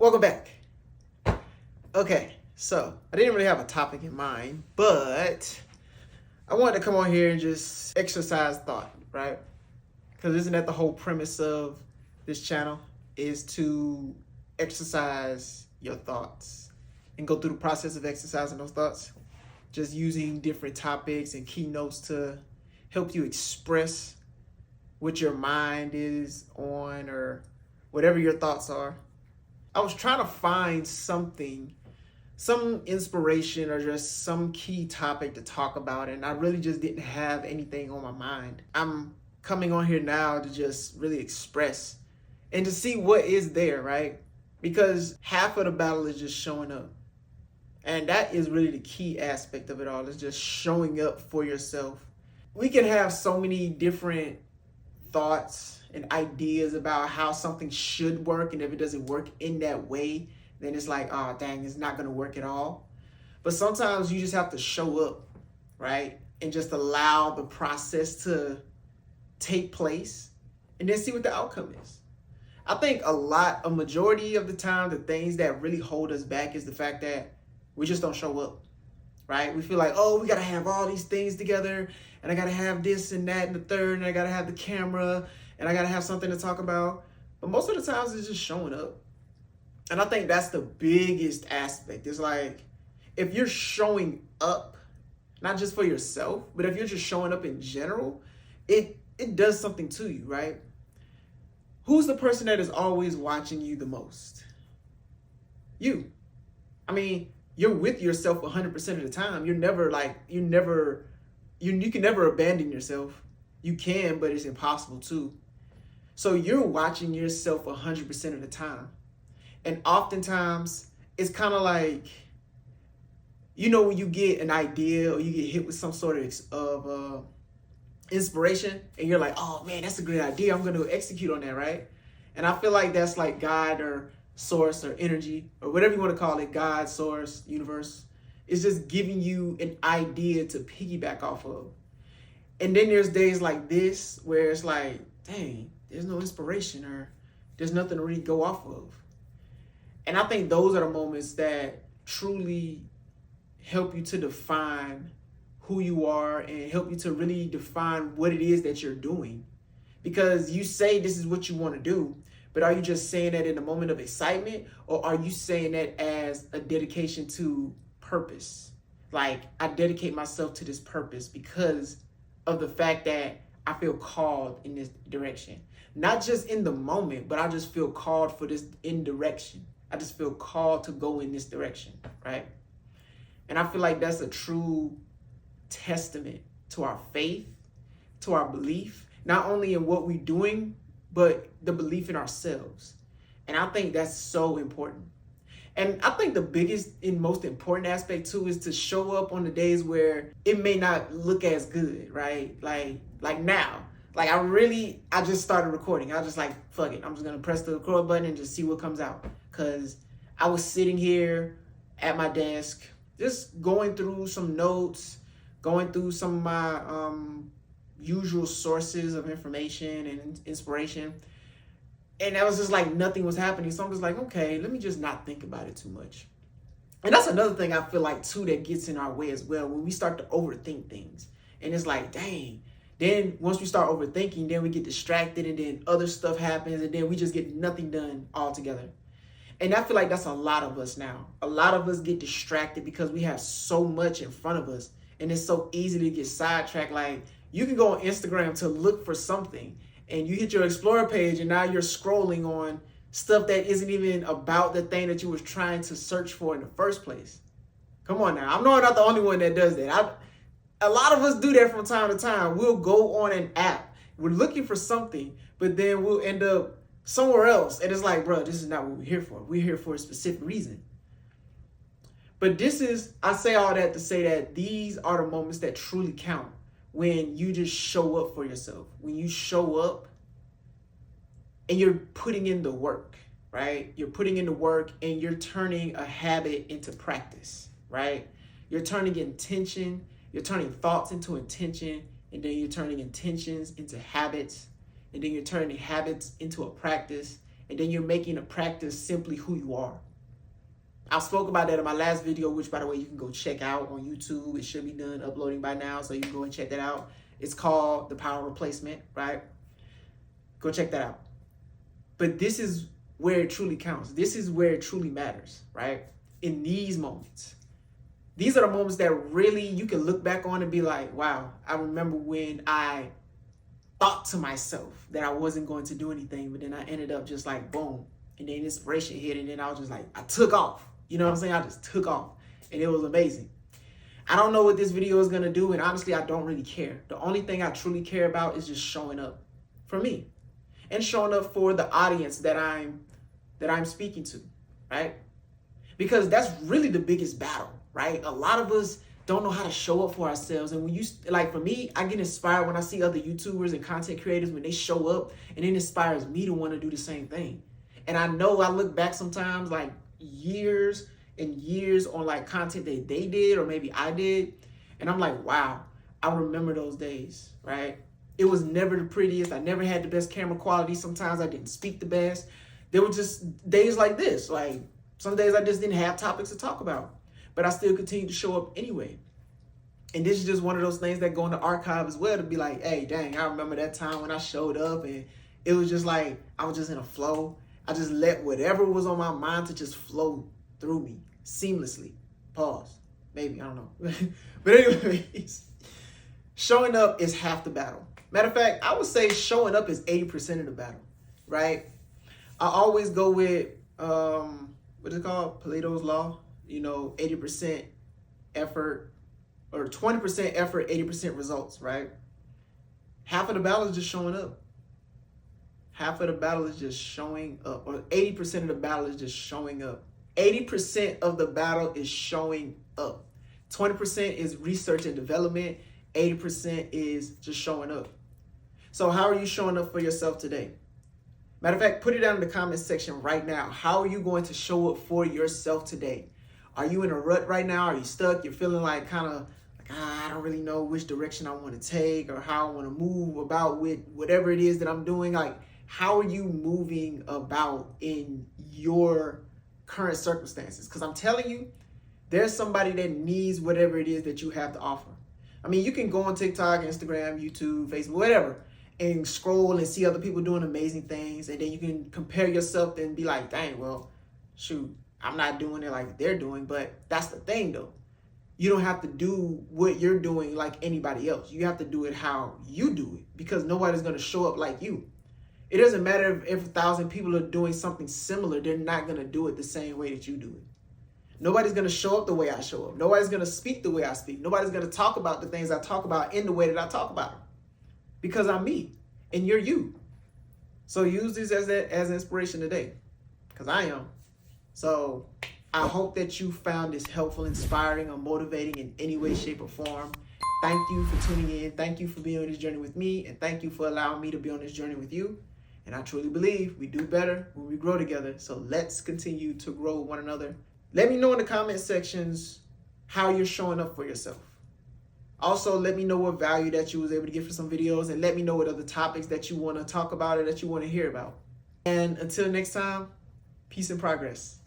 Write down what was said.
Welcome back. Okay, so I didn't really have a topic in mind, but I wanted to come on here and just exercise thought, right? Because isn't that the whole premise of this channel, is to exercise your thoughts and go through the process of exercising those thoughts, just using different topics and keynotes to help you express what your mind is on or whatever your thoughts are. I was trying to find something, some inspiration or just some key topic to talk about, and I really just didn't have anything on my mind. I'm coming on here now to just really express and to see what is there, right? Because half of the battle is just showing up. And that is really the key aspect of it all, is just showing up for yourself. We can have so many different thoughts and ideas about how something should work, and if it doesn't work in that way, then it's like, oh dang, it's not going to work at all. But sometimes you just have to show up, right? And just allow the process to take place and then see what the outcome is. I think a majority of the time, the things that really hold us back is the fact that we just don't show up, right? We feel like, oh, we got to have all these things together, and I got to have this and that and the third, and I got to have the camera, and I got to have something to talk about. But most of the times it's just showing up. And I think that's the biggest aspect. It's like, if you're showing up, not just for yourself, but if you're just showing up in general, it does something to you, right? Who's the person that is always watching you the most? You. I mean, you're with yourself 100% of the time. You can never abandon yourself. You can, but it's impossible to. So you're watching yourself 100% of the time. And oftentimes it's kind of like, when you get an idea or you get hit with some sort of inspiration and you're like, oh man, that's a great idea. I'm going to execute on that, right? And I feel like that's like God or source or energy or whatever you want to call it, God, source, universe. It's just giving you an idea to piggyback off of. And then there's days like this where it's like, dang, there's no inspiration or there's nothing to really go off of. And I think those are the moments that truly help you to define who you are and help you to really define what it is that you're doing. Because you say this is what you want to do, but are you just saying that in a moment of excitement, or are you saying that as a dedication to purpose? Like, I dedicate myself to this purpose because of the fact that I feel called in this direction. Not just in the moment, but I just feel called for this in direction. I just feel called to go in this direction, right? And I feel like that's a true testament to our faith, to our belief, not only in what we're doing, but the belief in ourselves. And I think that's so important. And I think the biggest and most important aspect too is to show up on the days where it may not look as good, right? Like now, like I just started recording. I was just like, fuck it. I'm just going to press the record button and just see what comes out. Cause I was sitting here at my desk, just going through some notes, going through some of my usual sources of information and inspiration. And I was just like, nothing was happening. So I'm just like, okay, let me just not think about it too much. And that's another thing I feel like too that gets in our way as well, when we start to overthink things. And it's like, dang, then once we start overthinking, then we get distracted and then other stuff happens and then we just get nothing done altogether. And I feel like that's a lot of us now. A lot of us get distracted because we have so much in front of us. And it's so easy to get sidetracked. Like, you can go on Instagram to look for something and you hit your Explorer page and now you're scrolling on stuff that isn't even about the thing that you was trying to search for in the first place. Come on now. I'm not the only one that does that. A lot of us do that from time to time. We'll go on an app. We're looking for something, but then we'll end up somewhere else. And it's like, bro, this is not what we're here for. We're here for a specific reason. But I say all that to say that these are the moments that truly count, when you just show up for yourself. When you show up and you're putting in the work, right? You're putting in the work and you're turning a habit into practice, right? You're turning intention, you're turning thoughts into intention, and then you're turning intentions into habits, and then you're turning habits into a practice, And then you're making a practice simply who you are. I spoke about that in my last video, which, by the way, you can go check out on YouTube. It should be done uploading by now, so you can go and check that out. It's called The Power of Replacement, right? Go check that out. But this is where it truly counts. This is where it truly matters, right? In these moments. These are the moments that really you can look back on and be like, wow, I remember when I thought to myself that I wasn't going to do anything, but then I ended up just like, boom. And then inspiration hit, and then I was just like, I took off. You know what I'm saying? I just took off, and it was amazing. I don't know what this video is going to do, and honestly, I don't really care. The only thing I truly care about is just showing up for me and showing up for the audience that I'm speaking to, right? Because that's really the biggest battle, right? A lot of us don't know how to show up for ourselves. And when you, like for me, I get inspired when I see other YouTubers and content creators, when they show up, and it inspires me to want to do the same thing. And I know I look back sometimes like years and years on like content that they did, or maybe I did. And I'm like, wow, I remember those days, right? It was never the prettiest. I never had the best camera quality. Sometimes I didn't speak the best. There were just days like this. Like some days I just didn't have topics to talk about, but I still continued to show up anyway. And this is just one of those things that go in the archive as well, to be like, hey, dang, I remember that time when I showed up and it was just like, I was just in a flow. I just let whatever was on my mind to just flow through me seamlessly. Pause. Maybe, I don't know. But anyways, showing up is half the battle. Matter of fact, I would say showing up is 80% of the battle, right? I always go with, what is it called? Paleto's Law. 80% effort, or 20% effort, 80% results, right? Half of the battle is just showing up. Half of the battle is just showing up, or 80% of the battle is just showing up. 80% of the battle is showing up. 20% is research and development. 80% is just showing up. So how are you showing up for yourself today? Matter of fact, put it down in the comment section right now. How are you going to show up for yourself today? Are you in a rut right now? Are you stuck? You're feeling like kind of like, I don't really know which direction I want to take, or how I want to move about with whatever it is that I'm doing. Like, how are you moving about in your current circumstances? Because I'm telling you, there's somebody that needs whatever it is that you have to offer. I mean, you can go on TikTok, Instagram, YouTube, Facebook, whatever, and scroll and see other people doing amazing things. And then you can compare yourself and be like, dang, well, shoot, I'm not doing it like they're doing. But that's the thing, though. You don't have to do what you're doing like anybody else. You have to do it how you do it, because nobody's going to show up like you. It doesn't matter if 1,000 people are doing something similar. They're not going to do it the same way that you do it. Nobody's going to show up the way I show up. Nobody's going to speak the way I speak. Nobody's going to talk about the things I talk about in the way that I talk about them, because I'm me and you're you. So use this as inspiration today, because I am. So I hope that you found this helpful, inspiring, or motivating in any way, shape, or form. Thank you for tuning in. Thank you for being on this journey with me. And thank you for allowing me to be on this journey with you. And I truly believe we do better when we grow together. So let's continue to grow one another. Let me know in the comment sections how you're showing up for yourself. Also, let me know what value that you was able to get from some videos, and let me know what other topics that you want to talk about or that you want to hear about. And until next time, peace and progress.